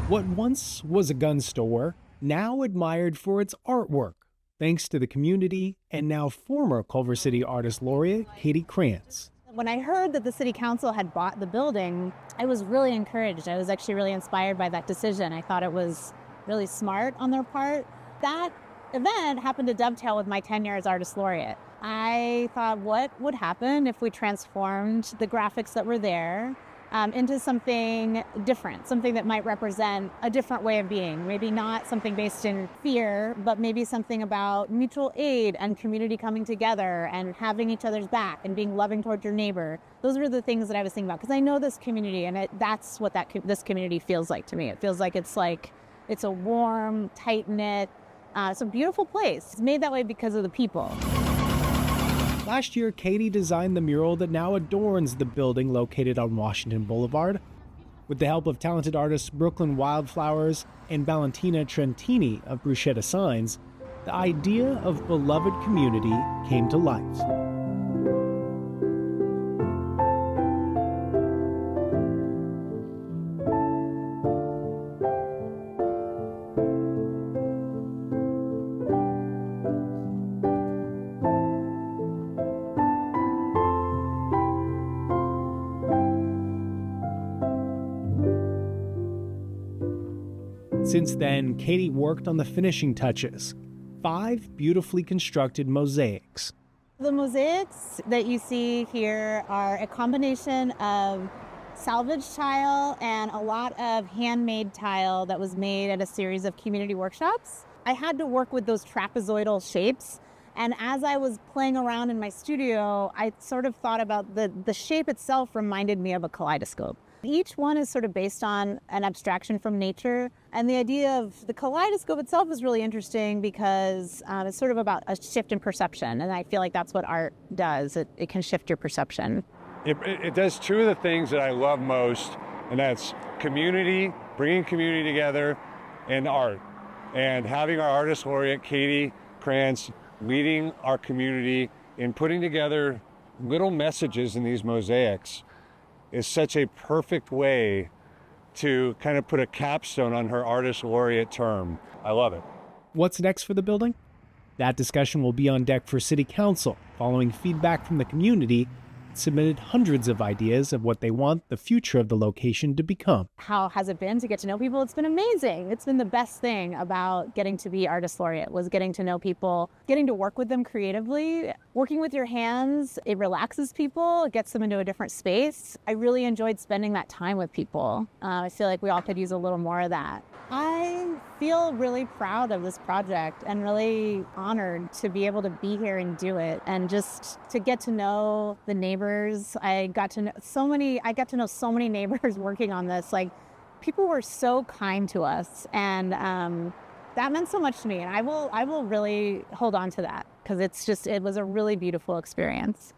What once was a gun store, now admired for its artwork, thanks to the community and now former Culver City Artist Laureate Katy Krantz. When I heard that the city council had bought the building, I was really encouraged. I was actually really inspired by that decision. I thought it was really smart on their part. That event happened to dovetail with my tenure as Artist Laureate. I thought, what would happen if we transformed the graphics that were there into something different, something that might represent a different way of being. Maybe not something based in fear, but maybe something about mutual aid and community coming together and having each other's back and being loving towards your neighbor. Those were the things that I was thinking about because I know this community, and that's what this community feels like to me. It feels like it's a warm, tight-knit, it's a beautiful place. It's made that way because of the people. Last year, Katy designed the mural that now adorns the building located on Washington Boulevard. With the help of talented artists Brooklyn Wildflowers and Valentina Trentini of Bruschetta Signs, the idea of beloved community came to life. Since then, Katy worked on the finishing touches, 5 beautifully constructed mosaics. The mosaics that you see here are a combination of salvage tile and a lot of handmade tile that was made at a series of community workshops. I had to work with those trapezoidal shapes, and as I was playing around in my studio, I sort of thought about the shape itself reminded me of a kaleidoscope. Each one is sort of based on an abstraction from nature. And the idea of the kaleidoscope itself is really interesting because it's sort of about a shift in perception. And I feel like that's what art does. It can shift your perception. It does two of the things that I love most, and that's community, bringing community together, and art. And having our Artist Laureate, Katy Krantz, leading our community in putting together little messages in these mosaics is such a perfect way to kind of put a capstone on her Artist Laureate term. I love it. What's next for the building? That discussion will be on deck for City Council, following feedback from the community that submitted hundreds of ideas of what they want the future of the location to become. How has it been to get to know people? It's been amazing. It's been the best thing about getting to be Artist Laureate was getting to know people, getting to work with them creatively. Working with your hands, it relaxes people, it gets them into a different space. I really enjoyed spending that time with people. I feel like we all could use a little more of that. I feel really proud of this project and really honored to be able to be here and do it and just to get to know the neighbors. I got to know so many neighbors working on this. Like, people were so kind to us, and that meant so much to me, and I will really hold on to that because it was a really beautiful experience.